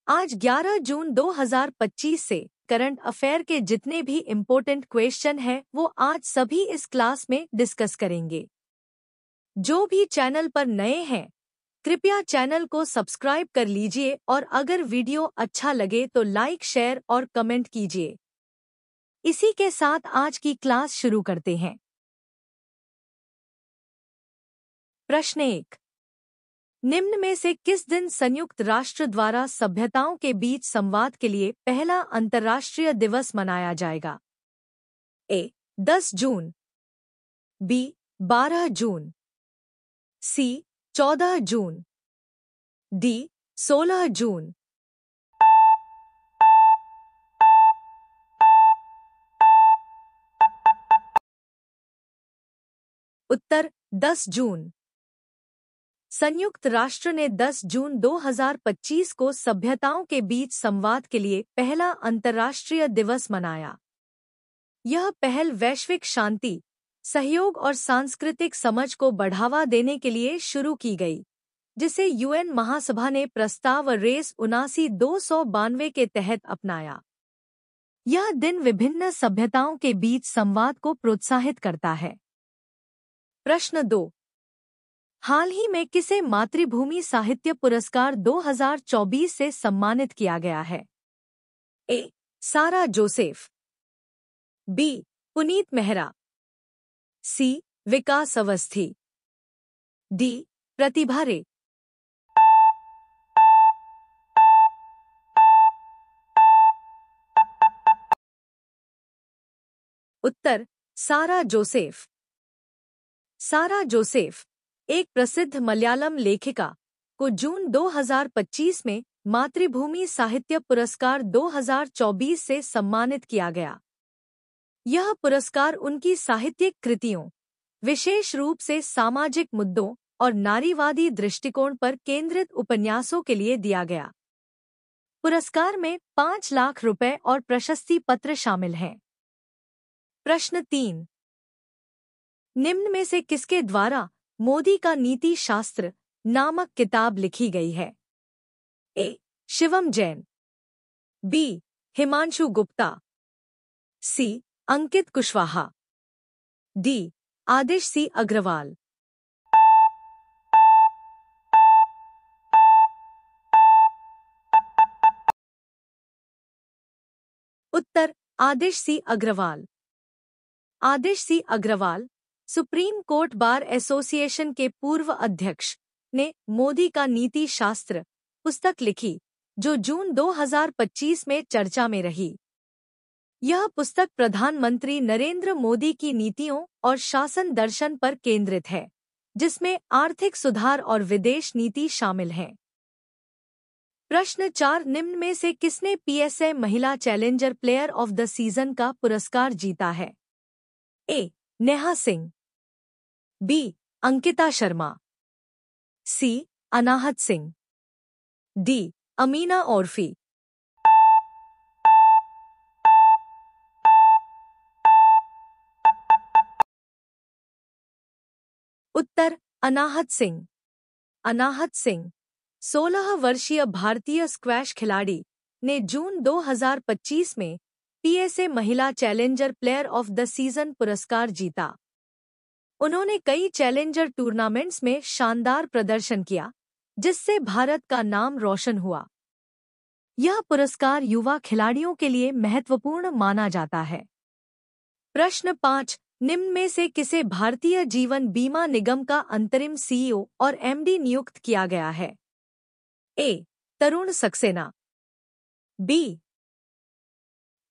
आज 11 जून 2025 से current affair के जितने भी इम्पोर्टेंट क्वेश्चन हैं वो आज सभी इस क्लास में डिस्कस करेंगे। जो भी चैनल पर नए हैं कृपया चैनल को सब्सक्राइब कर लीजिए और अगर वीडियो अच्छा लगे तो लाइक शेयर और कमेंट कीजिए। इसी के साथ आज की क्लास शुरू करते हैं। प्रश्न 1। निम्न में से किस दिन संयुक्त राष्ट्र द्वारा सभ्यताओं के बीच संवाद के लिए पहला अंतर्राष्ट्रीय दिवस मनाया जाएगा? ए 10 जून, बी 12 जून, सी 14 जून, डी 16 जून। उत्तर 10 जून। संयुक्त राष्ट्र ने 10 जून 2025 को सभ्यताओं के बीच संवाद के लिए पहला अंतर्राष्ट्रीय दिवस मनाया। यह पहल वैश्विक शांति, सहयोग और सांस्कृतिक समझ को बढ़ावा देने के लिए शुरू की गई, जिसे यूएन महासभा ने प्रस्ताव रेस 79/292 के तहत अपनाया। यह दिन विभिन्न सभ्यताओं के बीच संवाद को प्रोत्साहित करता है। प्रश्न 2। हाल ही में किसे मातृभूमि साहित्य पुरस्कार 2024 से सम्मानित किया गया है? ए सारा जोसेफ, बी पुनीत मेहरा, सी विकास अवस्थी, डी प्रतिभा रे। उत्तर सारा जोसेफ। सारा जोसेफ एक प्रसिद्ध मलयालम लेखिका को जून 2025 में मातृभूमि साहित्य पुरस्कार 2024 से सम्मानित किया गया। यह पुरस्कार उनकी साहित्यिक कृतियों, विशेष रूप से सामाजिक मुद्दों और नारीवादी दृष्टिकोण पर केंद्रित उपन्यासों के लिए दिया गया। पुरस्कार में 5 लाख रुपए और प्रशस्ति पत्र शामिल हैं। प्रश्न 3। निम्न में से किसके द्वारा मोदी का नीति शास्त्र नामक किताब लिखी गई है? A Shivam Jain, B Himanshu Gupta, C Ankit Kushwaha, D Aadish C Agarwal. उत्तर Aadish C Agarwal. Aadish C Agarwal supreme court bar association के पूर्व अध्यक्ष ने मोदी का नीति शास्त्र पुस्तक लिखी, जो जून 2025 में चर्चा में रही। यह पुस्तक प्रधानमंत्री नरेंद्र मोदी की नीतियों और शासन दर्शन पर केंद्रित है, जिसमें आर्थिक सुधार और विदेश नीति शामिल है। प्रश्न 4। निम्न में से किसने पीएसए महिला challenger player of the season का पुरस्कार जीता है? ए नेहा सिंह, बी अंकिता शर्मा, सी अनाहत सिंह, डी अमीना ओरफी। उत्तर अनाहत सिंह। अनाहत सिंह 16 वर्षीय भारतीय स्क्वैश खिलाड़ी ने जून 2025 में पीएसए महिला challenger player of the season पुरस्कार जीता। उन्होंने कई चैलेंजर टूर्नामेंट्स में शानदार प्रदर्शन किया, जिससे भारत का नाम रोशन हुआ। यह पुरस्कार युवा खिलाड़ियों के लिए महत्वपूर्ण माना जाता है। प्रश्न 5। निम्न में से किसे भारतीय जीवन बीमा निगम का अंतरिम सीईओ और एमडी नियुक्त किया गया है? ए तरुण सक्सेना, बी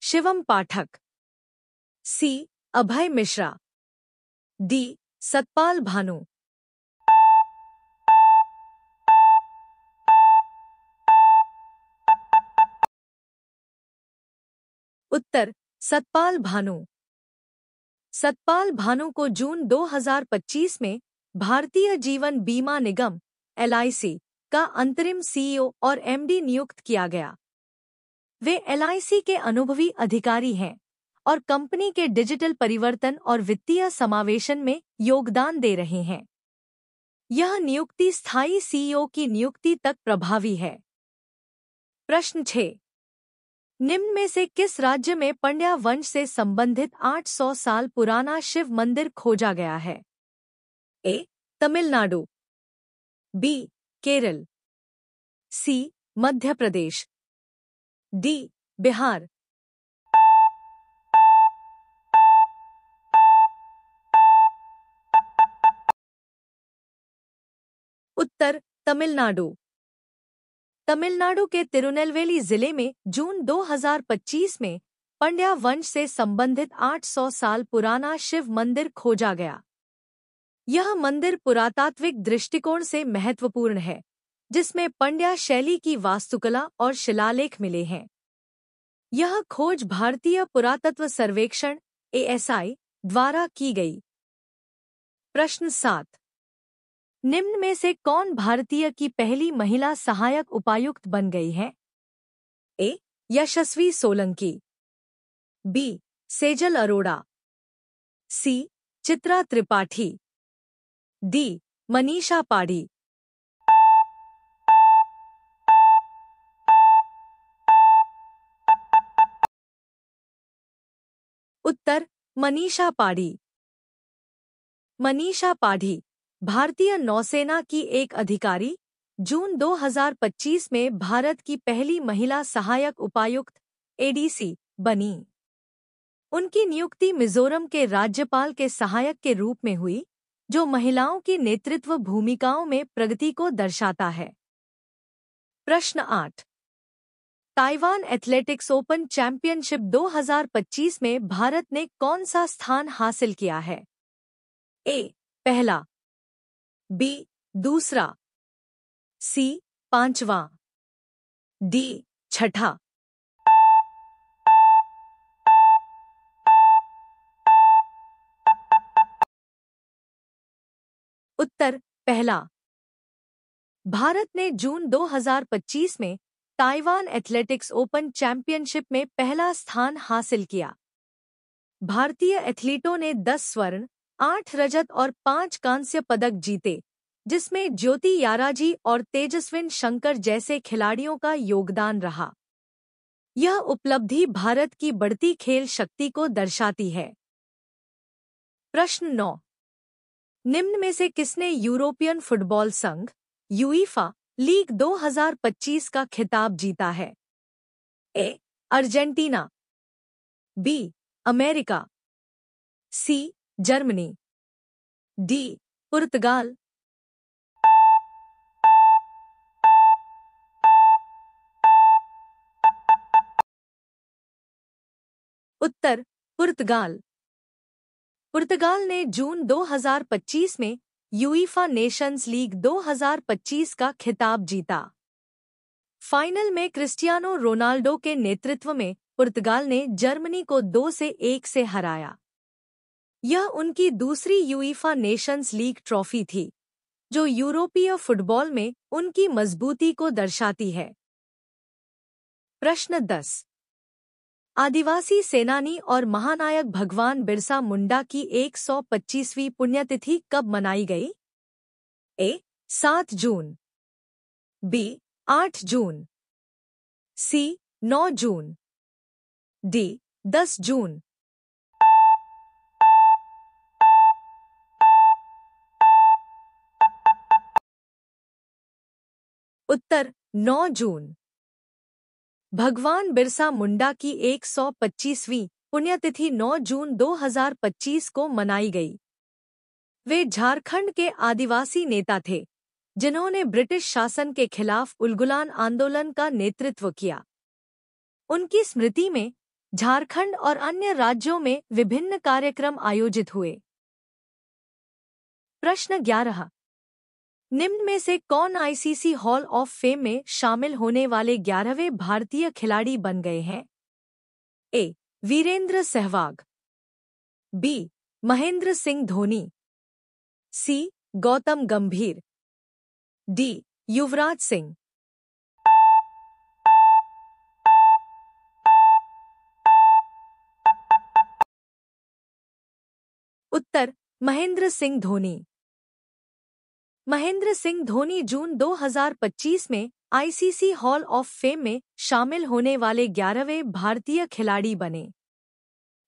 शिवम पाठक, सी अभय मिश्रा, डी सतपाल भानु। उत्तर सतपाल भानु। सतपाल भानु को जून 2025 में भारतीय जीवन बीमा निगम एलआईसी का अंतरिम सीईओ और एमडी नियुक्त किया गया। वे एलआईसी के अनुभवी अधिकारी हैं और कंपनी के डिजिटल परिवर्तन और वित्तीय समावेशन में योगदान दे रहे हैं। यह नियुक्ति स्थायी सीईओ की नियुक्ति तक प्रभावी है। प्रश्न 6। निम्न में से किस राज्य में पंड्या वंश से संबंधित 800 साल पुराना शिव मंदिर खोजा गया है? ए. तमिलनाडु, बी. केरल, सी. मध्य प्रदेश, डी. बिहार। उत्तर तमिलनाडु। तमिलनाडु के तिरुनेलवेली जिले में जून 2025 में पंड्या वंश से संबंधित 800 साल पुराना शिव मंदिर खोजा गया। यह मंदिर पुरातात्विक दृष्टिकोण से महत्वपूर्ण है, जिसमें पंड्या शैली की वास्तुकला और शिलालेख मिले हैं। यह खोज भारतीय पुरातत्व सर्वेक्षण (ASI) द्वारा की गई। प्रश्न 7। निम्न में से कौन भारतीय की पहली महिला सहायक उपायुक्त बन गई है? ए. यशस्वी सोलंकी, बी. सेजल अरोड़ा, सी. चित्रा त्रिपाठी, डी. मनीषा पाढ़ी। उत्तर मनीषा पाढ़ी। मनीषा पाढ़ी भारतीय नौसेना की एक अधिकारी, जून 2025 में भारत की पहली महिला सहायक उपायुक्त (ADC) बनी। उनकी नियुक्ति मिजोरम के राज्यपाल के सहायक के रूप में हुई, जो महिलाओं की नेतृत्व भूमिकाओं में प्रगति को दर्शाता है। प्रश्न 8। ताइवान एथलेटिक्स ओपन चैंपियनशिप 2025 में भारत ने कौन सा स्थान हासिल किया है? ए. पहला, बी. दूसरा, सी. पांचवां, डी. छठा। उत्तर पहला। भारत ने जून 2025 में ताइवान एथलेटिक्स ओपन चैंपियनशिप में पहला स्थान हासिल किया। भारतीय एथलीटों ने 10 स्वर्ण, 8 रजत और 5 कांस्य पदक जीते, जिसमें ज्योति याराजी और तेजस्विन शंकर जैसे खिलाड़ियों का योगदान रहा। यह उपलब्धि भारत की बढ़ती खेल शक्ति को दर्शाती है। प्रश्न 9। निम्न में से किसने यूरोपियन फुटबॉल संघ (यूईफा) लीग 2025 का खिताब जीता है? A. Argentina, B. America, C. Germany, D. पुर्तगाल। उत्तर पुर्तगाल। पुर्तगाल ने जून 2025 में यूईफा नेशंस लीग 2025 का खिताब जीता। फाइनल में क्रिस्टियानो रोनाल्डो के नेतृत्व में पुर्तगाल ने जर्मनी को 2-1 से हराया। यह उनकी दूसरी यूईफा नेशंस लीग ट्रॉफी थी, जो यूरोपीय फुटबॉल में उनकी मजबूती को दर्शाती है। प्रश्न 10। आदिवासी सेनानी और महानायक भगवान बिरसा मुंडा की 125वीं पुण्यतिथि कब मनाई गई? ए. 7 जून, बी. 8 जून, सी. 9 जून, डी. 10 जून। उत्तर 9 जून। भगवान बिरसा मुंडा की 125वीं पुण्यतिथि 9 जून 2025 को मनाई गई। वे झारखंड के आदिवासी नेता थे, जिन्होंने ब्रिटिश शासन के खिलाफ उलगुलान आंदोलन का नेतृत्व किया। उनकी स्मृति में झारखंड और अन्य राज्यों में विभिन्न कार्यक्रम आयोजित हुए। प्रश्न 11। निम्न में से कौन आईसीसी हॉल ऑफ फेम में शामिल होने वाले 11वें भारतीय खिलाड़ी बन गए हैं? ए. वीरेंद्र सहवाग, बी. महेंद्र सिंह धोनी, सी. गौतम गंभीर, डी. युवराज सिंह। उत्तर महेंद्र सिंह धोनी। महेंद्र सिंह धोनी जून 2025 में आईसीसी हॉल ऑफ फेम में शामिल होने वाले 11वें भारतीय खिलाड़ी बने।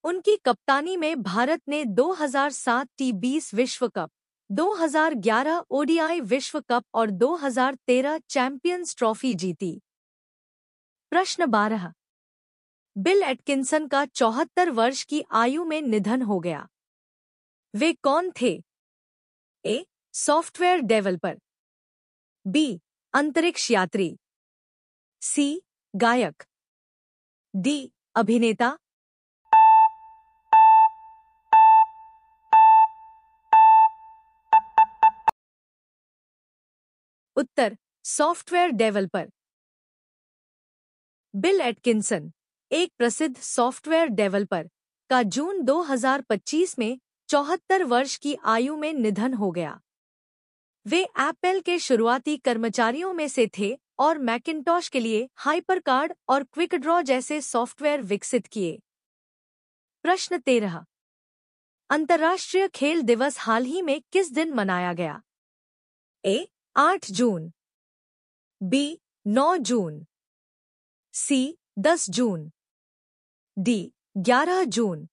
उनकी कप्तानी में भारत ने 2007 टी20 विश्व कप, 2011 ओडीआई विश्व कप और 2013 चैंपियंस ट्रॉफी जीती। प्रश्न 12। बिल एटकिंसन का 74 वर्ष की आयु में निधन हो गया। वे कौन थे? ए. Software developer, B. अंतरिक्ष यात्री, सी. गायक, डी. अभिनेता। उत्तर सॉफ्टवेयर डेवलपर। बिल एटकिंसन, एक प्रसिद्ध सॉफ्टवेयर डेवलपर, का जून 2025 में 74 वर्ष की आयु में निधन हो गया। वे एप्पल के शुरुआती कर्मचारियों में से थे और मैकिन्टॉश के लिए हाइपरकार्ड और क्विकड्रॉ जैसे सॉफ्टवेयर विकसित किए। प्रश्न 13। अंतर्राष्ट्रीय खेल दिवस हाल ही में किस दिन मनाया गया? ए. 8 जून, बी. 9 जून, सी. 10 जून, डी. 11 जून।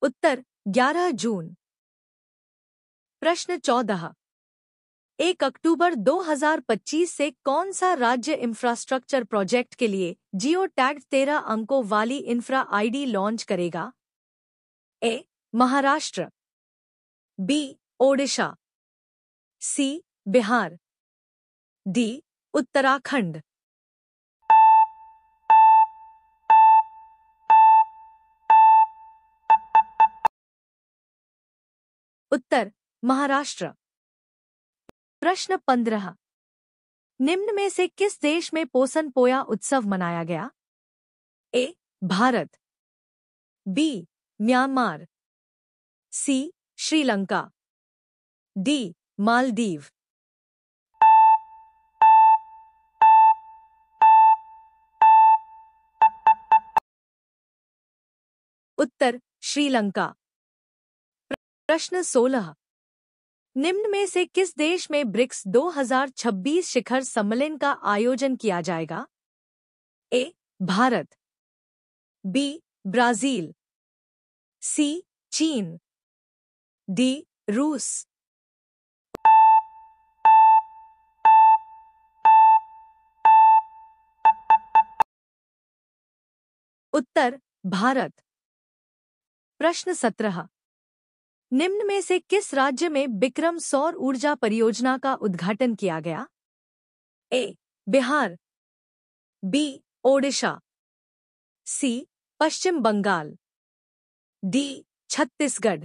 उत्तर 11 जून। प्रश्न 14। 1 अक्टूबर 2025 से कौन सा राज्य इंफ्रास्ट्रक्चर प्रोजेक्ट के लिए जियो टैग 13 अंकों वाली इंफ्रा आईडी लॉन्च करेगा? ए. महाराष्ट्र, बी. ओडिशा, सी. बिहार, डी. उत्तराखंड। उत्तर महाराष्ट्र। प्रश्न 15। निम्न में से किस देश में पोसन पोया उत्सव मनाया गया? ए. भारत, बी. म्यांमार, सी. श्रीलंका, डी. मालदीव। उत्तर श्रीलंका। प्रश्न 16। निम्न में से किस देश में ब्रिक्स 2026 शिखर सम्मेलन का आयोजन किया जाएगा? ए. भारत, बी. ब्राजील, सी. चीन, डी. रूस। उत्तर भारत। प्रश्न 17। निम्न में से किस राज्य में विक्रम सौर ऊर्जा परियोजना का उद्घाटन किया गया? ए. बिहार, बी. ओडिशा, सी. पश्चिम बंगाल, डी. छत्तीसगढ़।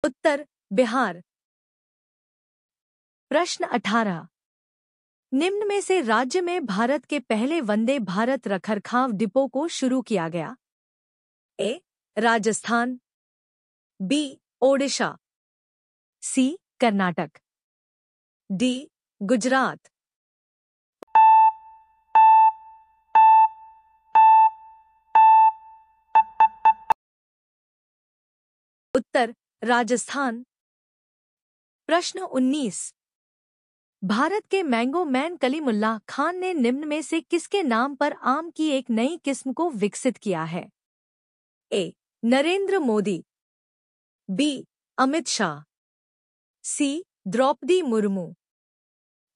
उत्तर बिहार। प्रश्न 18। निम्न में से राज्य में भारत के पहले वंदे भारत रखरखाव डिपो को शुरू किया गया? ए. राजस्थान, बी. ओडिशा, सी. कर्नाटक, डी. गुजरात। उत्तर राजस्थान। प्रश्न 19। भारत के मैंगो मैन कलीमुल्लाह खान ने निम्न में से किसके नाम पर आम की एक नई किस्म को विकसित किया है? ए. नरेंद्र मोदी, बी. अमित शाह, सी. द्रौपदी मुर्मू,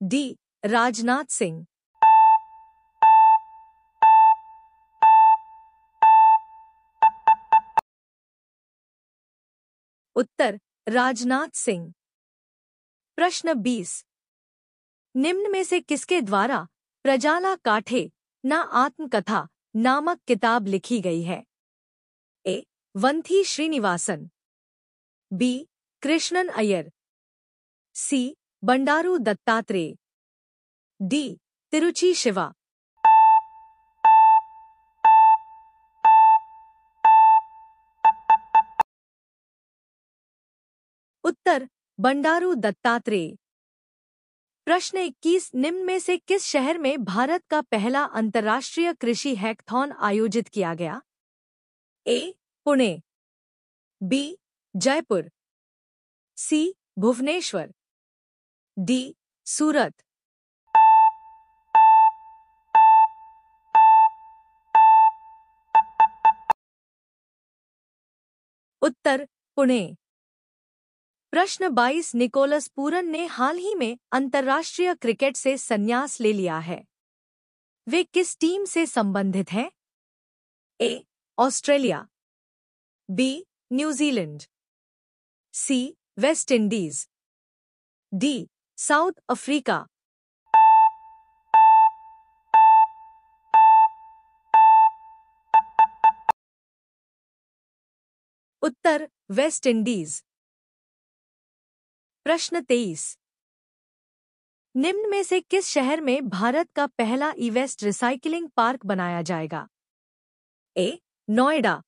डी. राजनाथ सिंह। उत्तर राजनाथ सिंह। प्रश्न 20। निम्न में से किसके द्वारा प्रजाला काठे ना आत्मकथा नामक किताब लिखी गई है? ए. वंथी श्रीनिवासन, बी. कृष्णन अय्यर, सी. बंडारू दत्तात्रेय, डी. तिरुचि शिवा। उत्तर बंडारू दत्तात्रेय। प्रश्न 21 निम्न में से किस शहर में भारत का पहला अंतर्राष्ट्रीय कृषि हैकथॉन आयोजित किया गया? ए. पुणे, बी. जयपुर, सी. भुवनेश्वर, डी. सूरत। उत्तर पुणे। प्रश्न 22 निकोलस पूरन ने हाल ही में अंतर्राष्ट्रीय क्रिकेट से संन्यास ले लिया है। वे किस टीम से संबंधित हैं? A. Australia, B. New Zealand, C. West Indies, D. South Africa. उत्तर वेस्ट इंडीज। प्रश्न 23 निम्न में से किस शहर में भारत का पहला ई-वेस्ट रिसाइकिलिंग पार्क बनाया जाएगा? ए. नोएडा,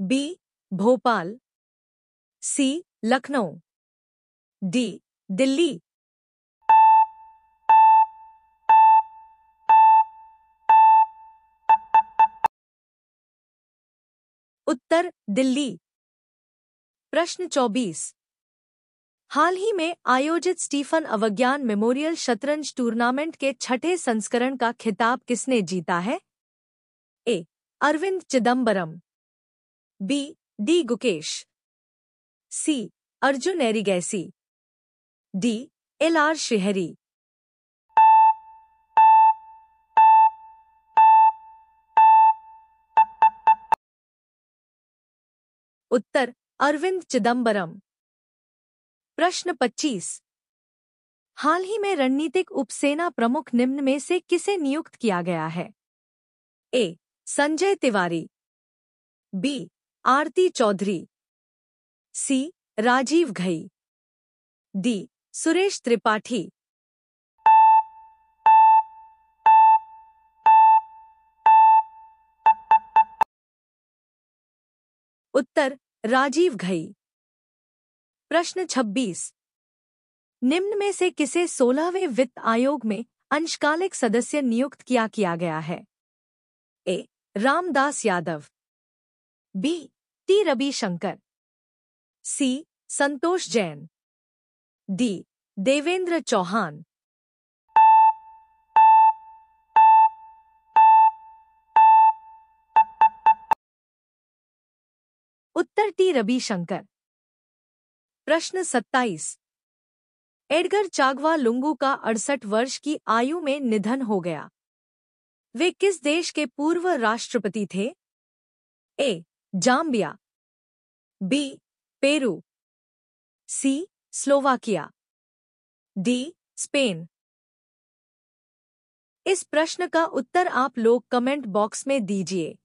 बी. भोपाल, सी. लखनऊ, डी. दिल्ली। उत्तर दिल्ली। प्रश्न 24 हाल ही में आयोजित स्टीफन अवज्ञान मेमोरियल शतरंज टूर्नामेंट के छठे संस्करण का खिताब किसने जीता है? ए. अरविंद चिदम्बरम, बी. डी. गुकेश, सी. अर्जुन एरिगैसी, डी. एल.आर. श्रीहरि। उत्तर अरविंद चिदम्बरम। प्रश्न 25 हाल ही में रणनीतिक उपसेना प्रमुख निम्न में से किसे नियुक्त किया गया है? ए. संजय तिवारी, बी. आरती चौधरी, सी. राजीव घई, डी. सुरेश त्रिपाठी। उत्तर राजीव घई। प्रश्न 26 निम्न में से किसे 16वें वित्त आयोग में अंशकालिक सदस्य नियुक्त किया गया है? ए. रामदास यादव, बी. टी. रविशंकर, सी. संतोष जैन, डी. देवेंद्र चौहान। उत्तर टी. रविशंकर। प्रश्न 27 एडगर चागवा लुंगू का 68 वर्ष की आयु में निधन हो गया। वे किस देश के पूर्व राष्ट्रपति थे? A. Zambia, B. Peru, C. Slovakia, D. Spain. इस प्रश्न का उत्तर आप लोग कमेंट बॉक्स में दीजिए।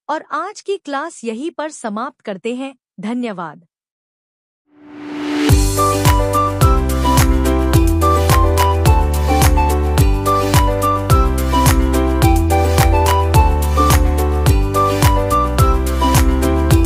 और आज की क्लास यहीं पर समाप्त करते हैं। धन्यवाद।